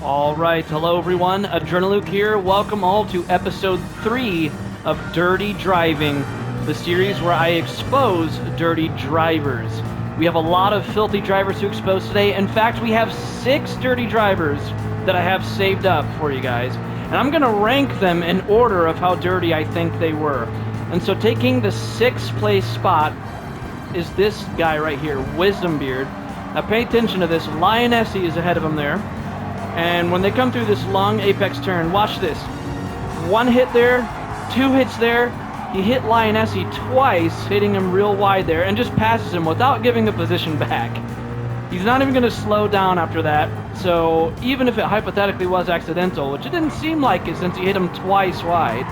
Alright, hello everyone, Adrenaluke here. Welcome all to episode 3 of Dirty Driving, the series where I expose dirty drivers. We have a lot of filthy drivers to expose today. In fact, we have 6 dirty drivers that I have saved up for you guys. And I'm going to rank them in order of how dirty I think they were. And so taking the 6th place spot is this guy right here, Wisdombeard. Now pay attention to this. Lionessi is ahead of him there. And when they come through this long apex turn, watch this. 1 hit there, 2 hits there. He hit Lionessi twice, hitting him real wide there, and just passes him without giving the position back. He's not even going to slow down after that. So even if it hypothetically was accidental, which it didn't seem like it since he hit him twice wide,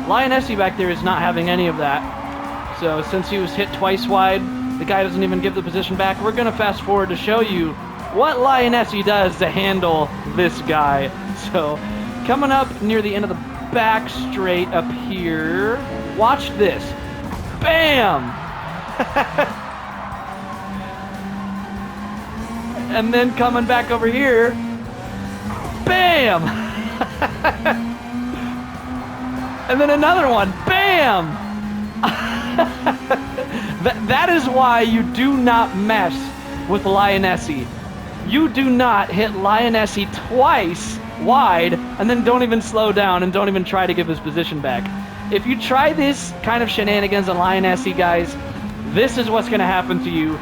Lionessi back there is not having any of that. So since he was hit twice wide, the guy doesn't even give the position back. We're going to fast forward to show you what Lionessi does to handle this guy. So, coming up near the end of the back straight up here, watch this. Bam! And then coming back over here, bam! And then another one, bam! That is why you do not mess with Lionessi. You do not hit Lionessi twice wide and then don't even slow down and don't even try to give his position back. If you try this kind of shenanigans on Lionessi, guys, this is what's going to happen to you.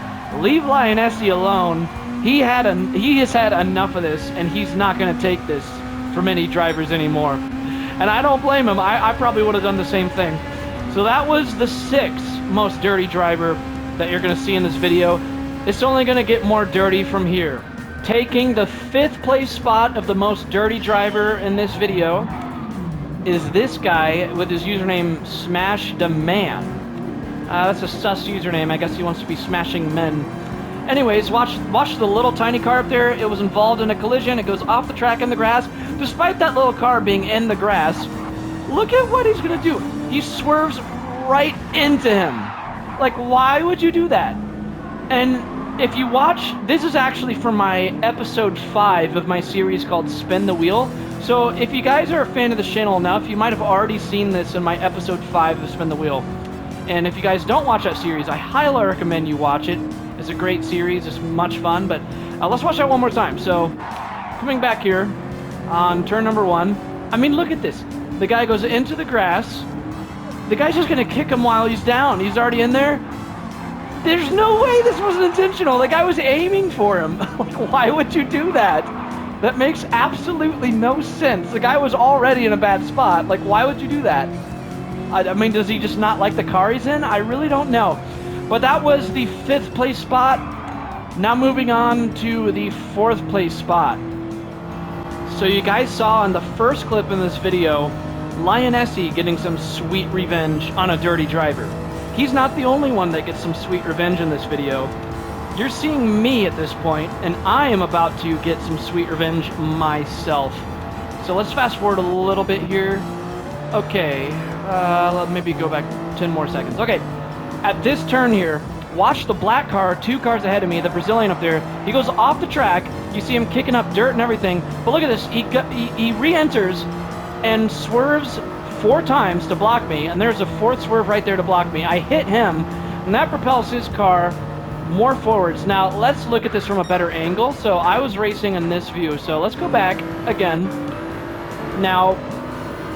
Leave Lionessi alone. He has had enough of this, and he's not going to take this from any drivers anymore. And I don't blame him. I probably would have done the same thing. So that was the 6th most dirty driver that you're going to see in this video. It's only going to get more dirty from here. Taking the 5th place spot of the most dirty driver in this video is this guy with his username Smash the Man. That's a sus username. I guess he wants to be smashing men. Anyways, watch the little tiny car up there. It was involved in a collision. It goes off the track in the grass. Despite that little car being in the grass, look at what he's going to do. He swerves right into him. Like, why would you do that? And if you watch, this is actually from my episode 5 of my series called Spin the Wheel. So if you guys are a fan of the channel enough, you might have already seen this in my episode 5 of Spin the Wheel. And if you guys don't watch that series, I highly recommend you watch it. It's a great series, it's much fun, but let's watch that one more time. So, coming back here on turn number 1, I mean, look at this. The guy goes into the grass. The guy's just going to kick him while he's down. He's already in there. There's no way this wasn't intentional. The guy was aiming for him. Why would you do that? That makes absolutely no sense. The guy was already in a bad spot. Like, why would you do that? I mean, does he just not like the car he's in? I really don't know. But that was the 5th place spot. Now moving on to the 4th place spot. So you guys saw in the first clip in this video, Lionessi getting some sweet revenge on a dirty driver. He's not the only one that gets some sweet revenge in this video. You're seeing me at this point, and I am about to get some sweet revenge myself. So let's fast forward a little bit here. Okay, let maybe go back 10 more seconds. Okay, at this turn here, watch the black car, 2 cars ahead of me, the Brazilian up there. He goes off the track. You see him kicking up dirt and everything. But look at this. He re-enters and swerves 4 times to block me, and there's a 4th swerve right there to block me. I hit him, and that propels his car more forwards. Now, let's look at this from a better angle. So I was racing in this view, so let's go back again. Now,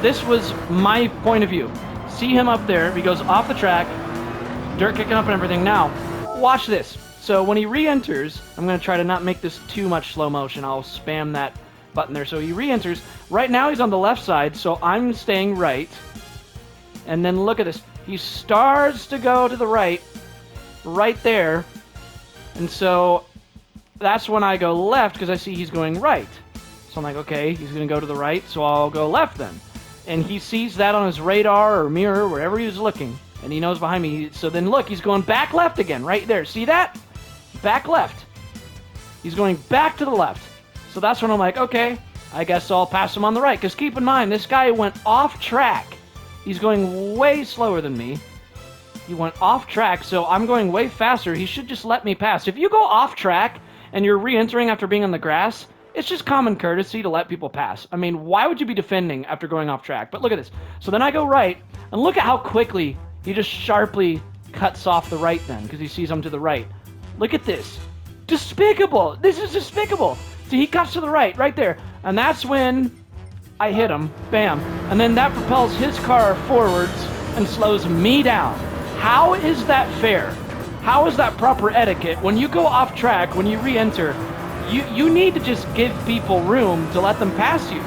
this was my point of view. See him up there. He goes off the track, dirt kicking up and everything. Now, watch this. So when he re-enters, I'm going to try to not make this too much slow motion. I'll spam that button there. So he re-enters. Right now he's on the left side, so I'm staying right. And then look at this. He starts to go to the right there. And so that's when I go left because I see he's going right. So I'm like, okay, he's going to go to the right, so I'll go left then. And he sees that on his radar or mirror, wherever he was looking. And he knows behind me. So then look, he's going back left again, right there. See that? Back left. He's going back to the left. So that's when I'm like, okay, I guess I'll pass him on the right. Because keep in mind, this guy went off track. He's going way slower than me. He went off track, so I'm going way faster. He should just let me pass. If you go off track and you're re-entering after being on the grass, It's just common courtesy to let people pass. I mean, why would you be defending after going off track? But look at this. So then I go right, and look at how quickly he just sharply cuts off the right then, because he sees I'm to the right. Look at this. Despicable. This is despicable. See, he cuts to the right there. And that's when I hit him. Bam. And then that propels his car forwards and slows me down. How is that fair? How is that proper etiquette? When you go off track, when you re-enter, you need to just give people room to let them pass you.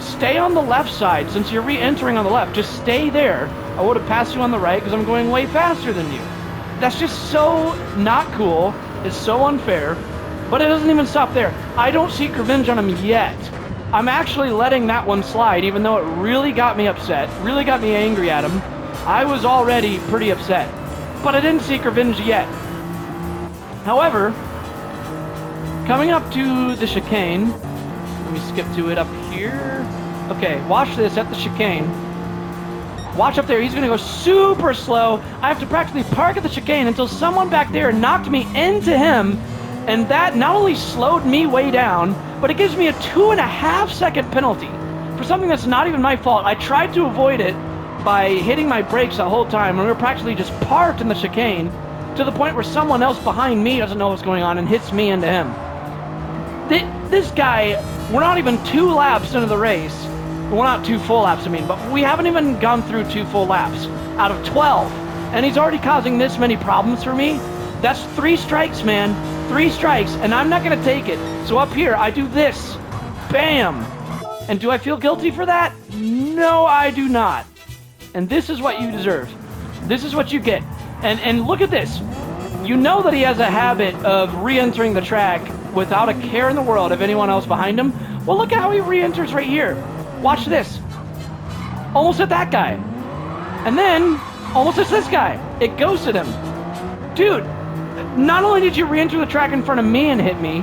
Stay on the left side. Since you're re-entering on the left, just stay there. I would have passed you on the right because I'm going way faster than you. That's just so not cool. It's so unfair. But it doesn't even stop there. I don't seek revenge on him yet. I'm actually letting that one slide, even though it really got me upset, really got me angry at him. I was already pretty upset. But I didn't seek revenge yet. However, coming up to the chicane, let me skip to it up here. Okay, watch this at the chicane. Watch up there, he's gonna go super slow. I have to practically park at the chicane until someone back there knocked me into him, and that not only slowed me way down, but it gives me a 2.5 second penalty for something that's not even my fault. I tried to avoid it by hitting my brakes the whole time, and we were practically just parked in the chicane to the point where someone else behind me doesn't know what's going on and hits me into him. This guy, we're not even 2 laps into the race. Well, not 2 full laps, I mean, but we haven't even gone through 2 full laps out of 12. And he's already causing this many problems for me. That's 3 strikes, man. 3 strikes, and I'm not going to take it. So up here, I do this. Bam. And do I feel guilty for that? No, I do not. And this is what you deserve. This is what you get. And look at this. You know that he has a habit of re-entering the track without a care in the world of anyone else behind him. Well, look at how he re-enters right here. Watch this. Almost hit that guy. And then, almost hits this guy. It ghosted him. Dude, not only did you re-enter the track in front of me and hit me,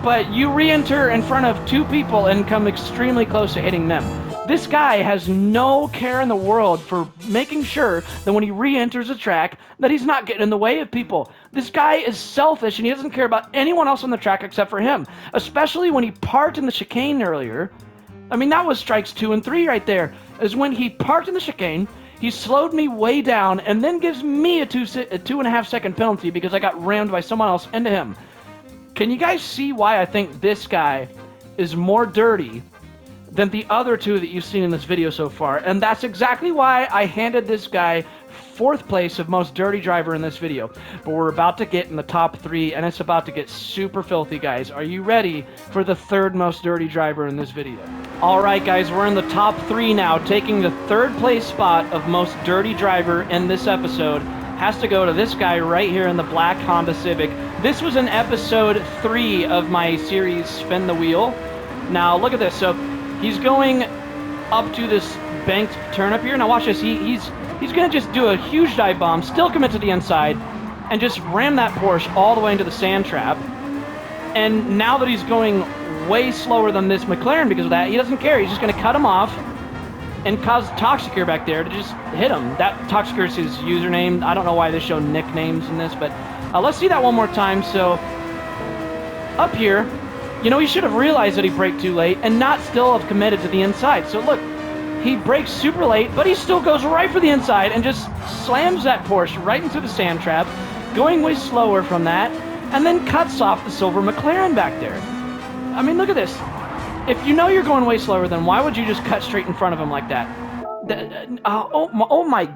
but you re-enter in front of 2 people and come extremely close to hitting them. This guy has no care in the world for making sure that when he re-enters a track that he's not getting in the way of people. This guy is selfish and he doesn't care about anyone else on the track except for him. Especially when he parked in the chicane earlier. I mean, that was strikes 2 and 3 right there. Is when he parked in the chicane, he slowed me way down and then gives me a 2.5 second penalty because I got rammed by someone else into him. Can you guys see why I think this guy is more dirty than the other 2 that you've seen in this video so far? And that's exactly why I handed this guy 4th place of most dirty driver in this video. But we're about to get in the top 3, and it's about to get super filthy, guys. Are you ready for the 3rd most dirty driver in this video? Alright guys, we're in the top 3 now. Taking the 3rd place spot of most dirty driver in this episode has to go to this guy right here in the black Honda Civic. This was in episode 3 of my series Spin the Wheel. Now look at this. So he's going up to this banked turn up here. Now watch this. He's going to just do a huge dive bomb, still commit to the inside, and just ram that Porsche all the way into the sand trap. And now that he's going way slower than this McLaren because of that, he doesn't care. He's just going to cut him off and cause Toxicure back there to just hit him. That Toxicure is his username. I don't know why they show nicknames in this, but let's see that one more time. So up here, you know, he should have realized that he braked too late and not still have committed to the inside. So look, he brakes super late, but he still goes right for the inside and just slams that Porsche right into the sand trap, going way slower from that, and then cuts off the silver McLaren back there. I mean, look at this. If you know you're going way slower, then why would you just cut straight in front of him like that? Oh my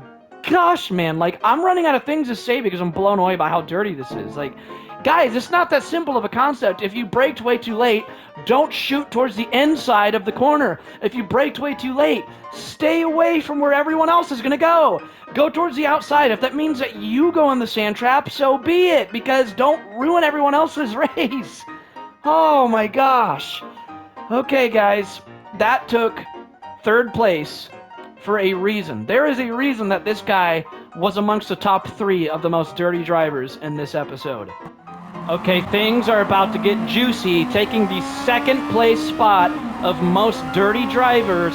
gosh, man. Like, I'm running out of things to say because I'm blown away by how dirty this is. Like, guys, it's not that simple of a concept. If you braked way too late, don't shoot towards the inside of the corner. If you braked way too late, stay away from where everyone else is going to go. Go towards the outside. If that means that you go in the sand trap, so be it, because don't ruin everyone else's race. Oh my gosh. Okay, guys, that took 3rd place for a reason. There is a reason that this guy was amongst the top 3 of the most dirty drivers in this episode. Okay, things are about to get juicy. Taking the 2nd place spot of most dirty drivers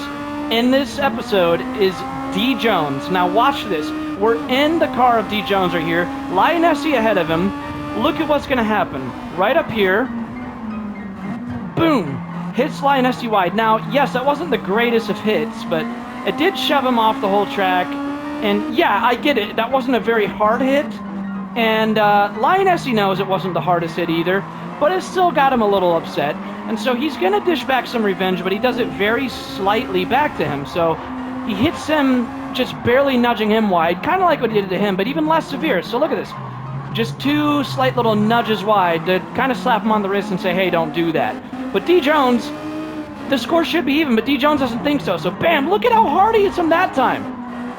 in this episode is D. Jones. Now watch this. We're in the car of D. Jones right here. Lioness ahead of him. Look at what's going to happen. Right up here, hits Lionessy wide. Now, yes, that wasn't the greatest of hits, but it did shove him off the whole track. And yeah, I get it. That wasn't a very hard hit. And Lionessy knows it wasn't the hardest hit either, but it still got him a little upset. And so he's going to dish back some revenge, but he does it very slightly back to him. So he hits him, just barely nudging him wide, kind of like what he did to him, but even less severe. So look at this. Just 2 slight little nudges wide to kind of slap him on the wrist and say, hey, don't do that. But D. Jones, the score should be even, but D. Jones doesn't think so. So bam, look at how hard he hits him that time.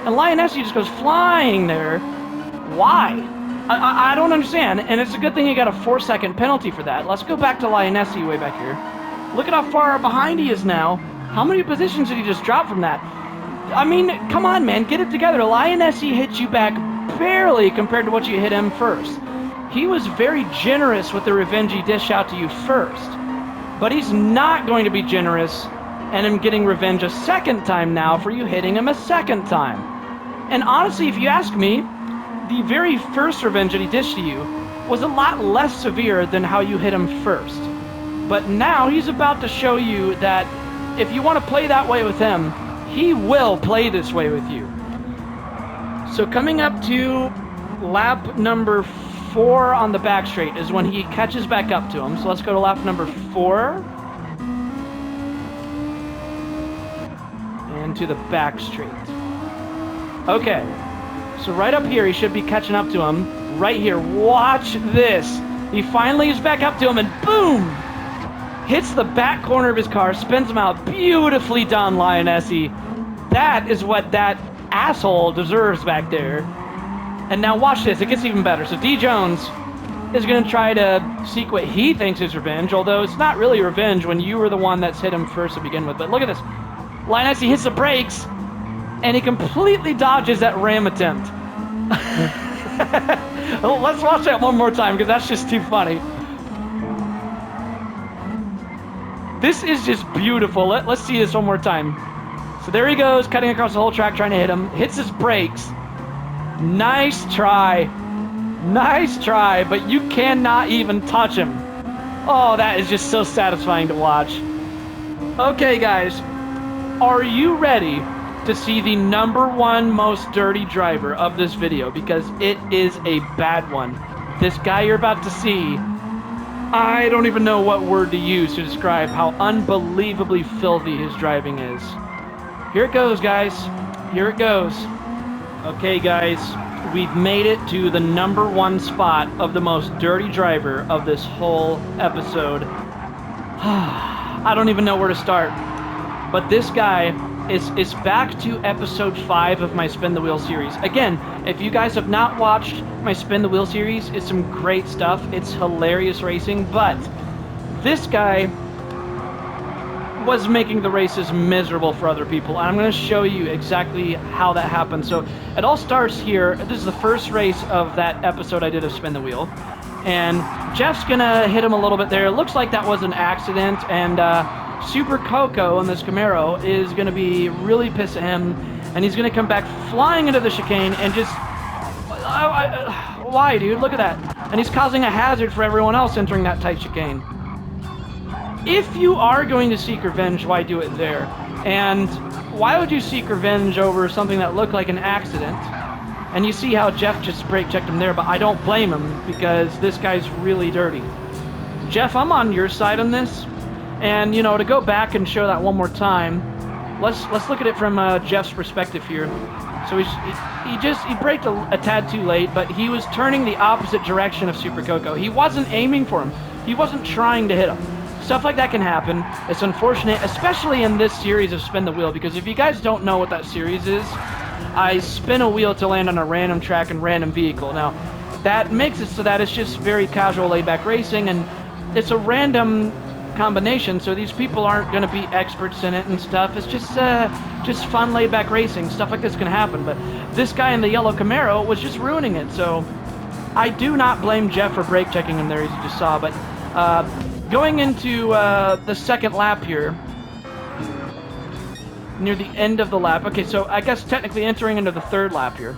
And Lionessy just goes flying there. Why? I don't understand, and it's a good thing he got a 4-second penalty for that. Let's go back to Lionessy way back here. Look at how far behind he is now. How many positions did he just drop from that? I mean, come on, man, get it together. Lionessy hit you back barely compared to what you hit him first. He was very generous with the revenge he dished out to you first, but he's not going to be generous and him getting revenge a second time now for you hitting him a second time. And honestly, if you ask me, the very first revenge that he dished to you was a lot less severe than how you hit him first. But now he's about to show you that if you want to play that way with him, he will play this way with you. So coming up to lap number 4 on the back straight is when he catches back up to him. So let's go to lap number 4. And to the back straight. Okay. So right up here, he should be catching up to him. Right here, watch this. He finally is back up to him and boom! Hits the back corner of his car, spins him out. Beautifully done, Lionessy. That is what that asshole deserves back there. And now watch this, it gets even better. So D. Jones is going to try to seek what he thinks is revenge, although it's not really revenge when you were the one that's hit him first to begin with. But look at this. Lionessy hits the brakes, and he completely dodges that ram attempt. Well, let's watch that one more time, because that's just too funny. This is just beautiful. Let's see this one more time. So there he goes, cutting across the whole track, trying to hit him. Hits his brakes. Nice try. Nice try, but you cannot even touch him. Oh, that is just so satisfying to watch. Okay, guys. Are you ready to see the #1 most dirty driver of this video? Because it is a bad one. This guy you're about to see, I don't even know what word to use to describe how unbelievably filthy his driving is. Here it goes, guys. Here it goes. Okay, guys. We've made it to the #1 spot of the most dirty driver of this whole episode. I don't even know where to start. But this guy is back to episode 5 of my Spin the Wheel series. Again, if you guys have not watched my Spin the Wheel series, it's some great stuff. It's hilarious racing, but this guy was making the races miserable for other people. And I'm going to show you exactly how that happened. So it all starts here. This is the first race of that episode I did of Spin the Wheel. And Jeff's going to hit him a little bit there. It looks like that was an accident, and Super Coco in this Camaro is going to be really pissed at him, and he's going to come back flying into the chicane and just... why, dude? Look at that. And he's causing a hazard for everyone else entering that tight chicane. If you are going to seek revenge, why do it there? And why would you seek revenge over something that looked like an accident? And you see how Jeff just brake checked him there, but I don't blame him because this guy's really dirty. Jeff, I'm on your side on this. And, you know, to go back and show that one more time, let's look at it from Jeff's perspective here. So he braked a tad too late, but he was turning the opposite direction of Super Coco. He wasn't aiming for him. He wasn't trying to hit him. Stuff like that can happen. It's unfortunate, especially in this series of Spin the Wheel, because if you guys don't know what that series is, I spin a wheel to land on a random track and random vehicle. Now, that makes it so that it's just very casual, laid-back racing, and it's a random combination, so these people aren't going to be experts in it and stuff. It's just fun, laid-back racing. Stuff like this can happen, but this guy in the yellow Camaro was just ruining it, so I do not blame Jeff for brake checking him there, as you just saw, but going into the second lap here, near the end of the lap, okay, so I guess technically entering into the third lap here,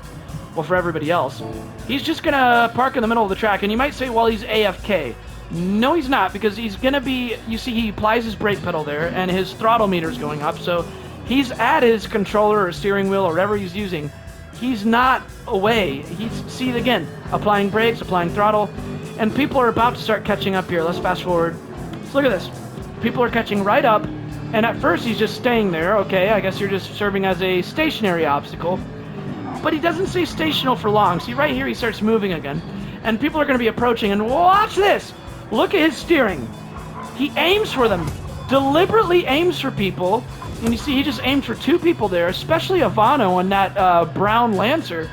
well, for everybody else, he's just going to park in the middle of the track, and you might say, well, he's AFK. No, he's not, because he's going to be... You see, he applies his brake pedal there, and his throttle meter is going up, so he's at his controller or steering wheel or whatever he's using. He's not away. He's, see, again, applying brakes, applying throttle, and people are about to start catching up here. Let's fast forward. So look at this. People are catching right up, and at first he's just staying there. Okay, I guess you're just serving as a stationary obstacle. But he doesn't stay stationary for long. See, right here he starts moving again, and people are going to be approaching, and watch this! Look at his steering. He aims for them. Deliberately aims for people. And you see, he just aimed for 2 people there, especially Ivano and that brown Lancer.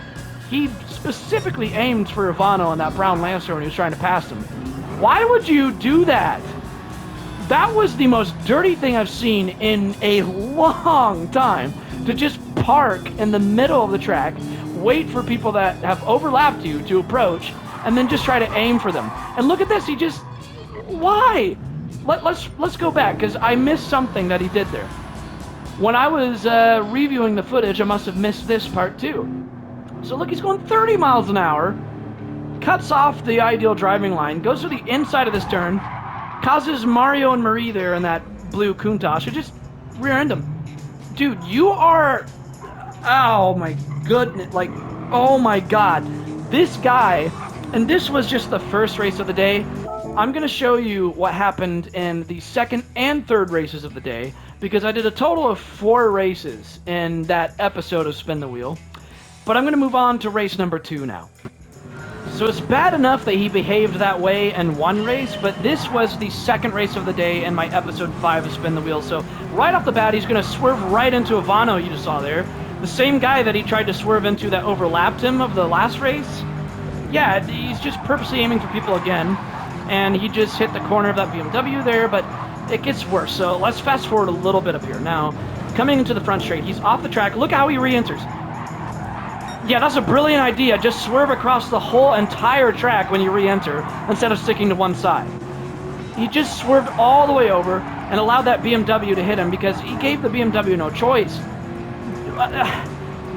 He specifically aimed for Ivano and that brown Lancer when he was trying to pass him. Why would you do that? That was the most dirty thing I've seen in a long time. To just park in the middle of the track, wait for people that have overlapped you to approach, and then just try to aim for them. And look at this, he just... Why? Let's go back, because I missed something that he did there. When I was reviewing the footage, I must have missed this part too. So look, he's going 30 miles an hour, cuts off the ideal driving line, goes to the inside of this turn, causes Mario and Marie there in that blue Countach to just rear-end him. Dude, you are... Oh my goodness, like, oh my god. This guy... And this was just the first race of the day. I'm going to show you what happened in the second and third races of the day, because I did a total of 4 races in that episode of Spin the Wheel. But I'm going to move on to race number 2 now. So it's bad enough that he behaved that way in one race, but this was the second race of the day in my episode 5 of Spin the Wheel. So right off the bat, he's going to swerve right into Ivano you just saw there. The same guy that he tried to swerve into that overlapped him of the last race. Yeah, he's just purposely aiming for people again, and he just hit the corner of that BMW there, but it gets worse. So let's fast forward a little bit up here. Now, coming into the front straight, he's off the track. Look how he re-enters. Yeah, that's a brilliant idea. Just swerve across the whole entire track when you re-enter, instead of sticking to one side. He just swerved all the way over and allowed that BMW to hit him, because he gave the BMW no choice.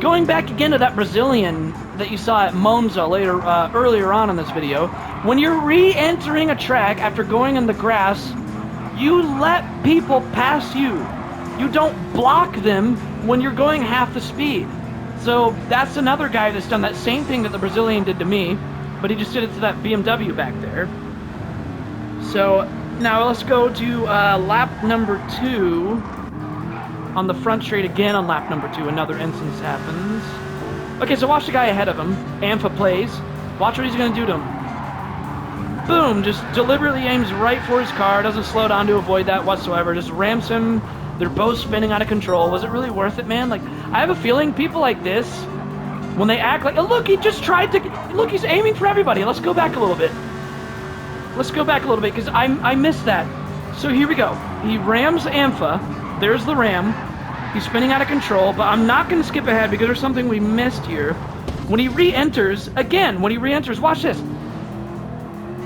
Going back again to that Brazilian that you saw at Monza earlier on in this video, when you're re-entering a track after going in the grass, you let people pass you. You don't block them when you're going half the speed. So that's another guy that's done that same thing that the Brazilian did to me, but he just did it to that BMW back there. So now let's go to lap number 2. On the front straight again on lap number 2, another instance happens. Okay, so watch the guy ahead of him. Ampha plays. Watch what he's going to do to him. Boom, just deliberately aims right for his car, doesn't slow down to avoid that whatsoever, just rams him. They're both spinning out of control. Was it really worth it, man? Like, I have a feeling people like this, when they act like, oh, look, he just tried to, look, he's aiming for everybody. Let's go back a little bit. Let's go back a little bit, because I missed that. So here we go. He rams Ampha. There's the ram. He's spinning out of control, but I'm not going to skip ahead because there's something we missed here. When he re-enters, again, when he re-enters, watch this.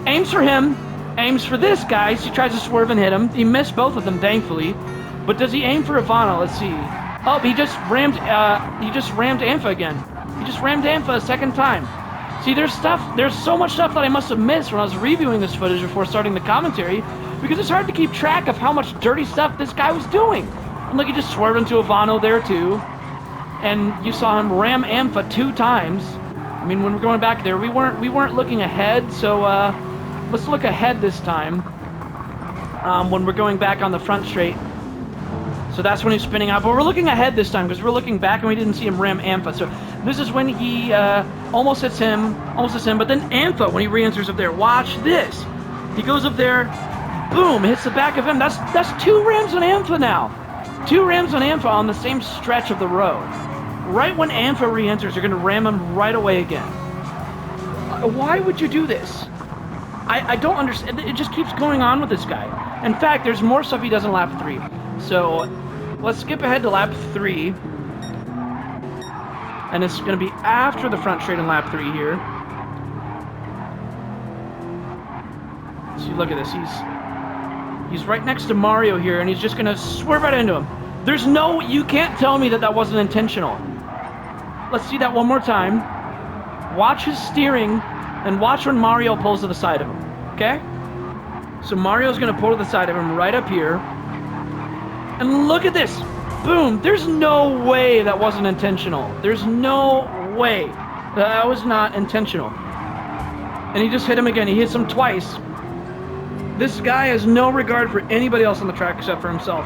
Aims for him, aims for this guy, so he tries to swerve and hit him. He missed both of them, thankfully. But does he aim for Ivano? Let's see. Oh, he just rammed Ampha again. He just rammed Ampha a second time. See, there's so much stuff that I must have missed when I was reviewing this footage before starting the commentary, because it's hard to keep track of how much dirty stuff this guy was doing. And look, he just swerved into Ivano there too. And you saw him ram Ampha 2 times. I mean, when we're going back there, we weren't looking ahead, so let's look ahead this time. When we're going back on the front straight. So that's when he's spinning out. But we're looking ahead this time because we're looking back and we didn't see him ram Ampha. So this is when he almost hits him, but then Ampha, when he re-enters up there, watch this. He goes up there, boom, hits the back of him. That's 2 rams on Ampha now. 2 rams on Ampha on the same stretch of the road. Right when Ampha re-enters, you're going to ram him right away again. Why would you do this? I don't understand. It just keeps going on with this guy. In fact, there's more stuff he does in lap 3. So let's skip ahead to lap 3. And it's going to be after the front straight in lap 3 here. See, look at this. He's right next to Mario here, and he's just going to swerve right into him. There's no... You can't tell me that that wasn't intentional. Let's see that one more time. Watch his steering, and watch when Mario pulls to the side of him. Okay? So Mario's going to pull to the side of him right up here. And look at this. Boom. There's no way that wasn't intentional. There's no way that was not intentional. And he just hit him again. He hits him twice. This guy has no regard for anybody else on the track except for himself.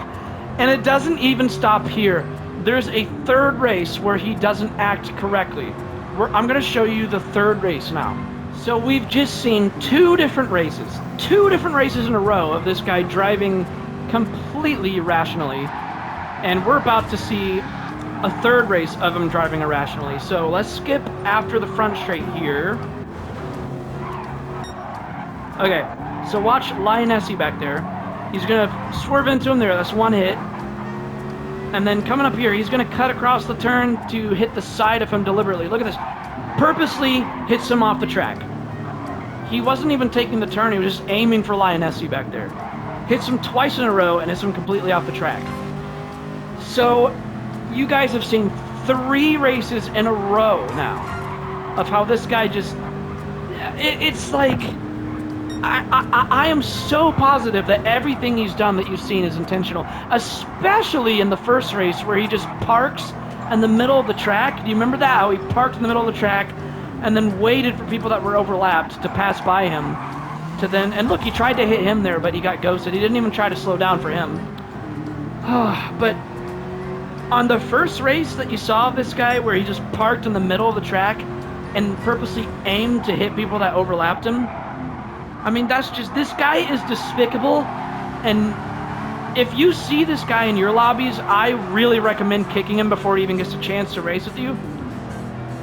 And it doesn't even stop here. There's a third race where he doesn't act correctly. I'm going to show you the third race now. So we've just seen two different races in a row of this guy driving completely irrationally. And we're about to see a third race of him driving irrationally. So let's skip after the front straight here. Okay, so watch Lionessi back there. He's going to swerve into him there. That's one hit. And then coming up here, he's going to cut across the turn to hit the side of him deliberately. Look at this. Purposely hits him off the track. He wasn't even taking the turn. He was just aiming for Lionessi back there. Hits him twice in a row and hits him completely off the track. So you guys have seen 3 races in a row now of how this guy just... It's like... I am so positive that everything he's done that you've seen is intentional, especially in the first race where he just parks in the middle of the track. Do you remember that? How he parked in the middle of the track and then waited for people that were overlapped to pass by him to then... And look, he tried to hit him there, but he got ghosted. He didn't even try to slow down for him. But on the first race that you saw of this guy where he just parked in the middle of the track and purposely aimed to hit people that overlapped him, I mean, that's just... This guy is despicable, and if you see this guy in your lobbies, I really recommend kicking him before he even gets a chance to race with you.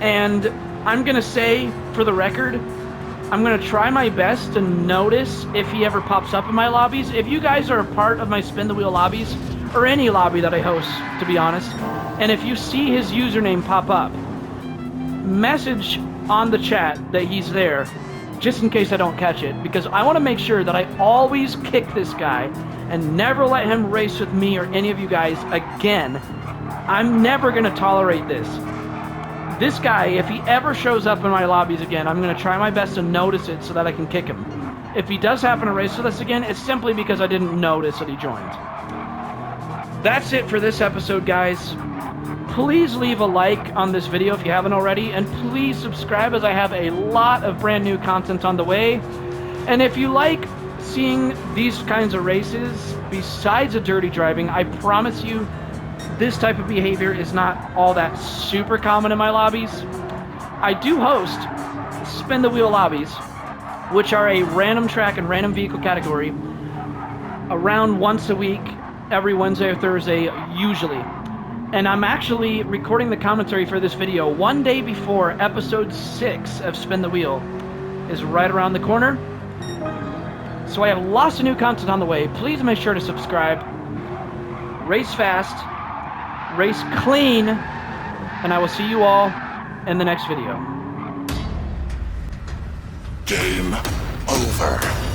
And I'm going to say, for the record, I'm going to try my best to notice if he ever pops up in my lobbies. If you guys are a part of my Spin the Wheel lobbies, or any lobby that I host, to be honest, and if you see his username pop up, message on the chat that he's there, just in case I don't catch it, because I want to make sure that I always kick this guy and never let him race with me or any of you guys again. I'm never going to tolerate this. This guy, if he ever shows up in my lobbies again, I'm going to try my best to notice it so that I can kick him. If he does happen to race with us again, it's simply because I didn't notice that he joined. That's it for this episode, guys. Please leave a like on this video if you haven't already, and please subscribe as I have a lot of brand new content on the way. And if you like seeing these kinds of races, besides a dirty driving, I promise you this type of behavior is not all that super common in my lobbies. I do host Spin the Wheel lobbies, which are a random track and random vehicle category, around once a week, every Wednesday or Thursday, usually. And I'm actually recording the commentary for this video one day before episode 6 of Spin the Wheel is right around the corner. So I have lots of new content on the way. Please make sure to subscribe. Race fast, race clean, and I will see you all in the next video. Game over.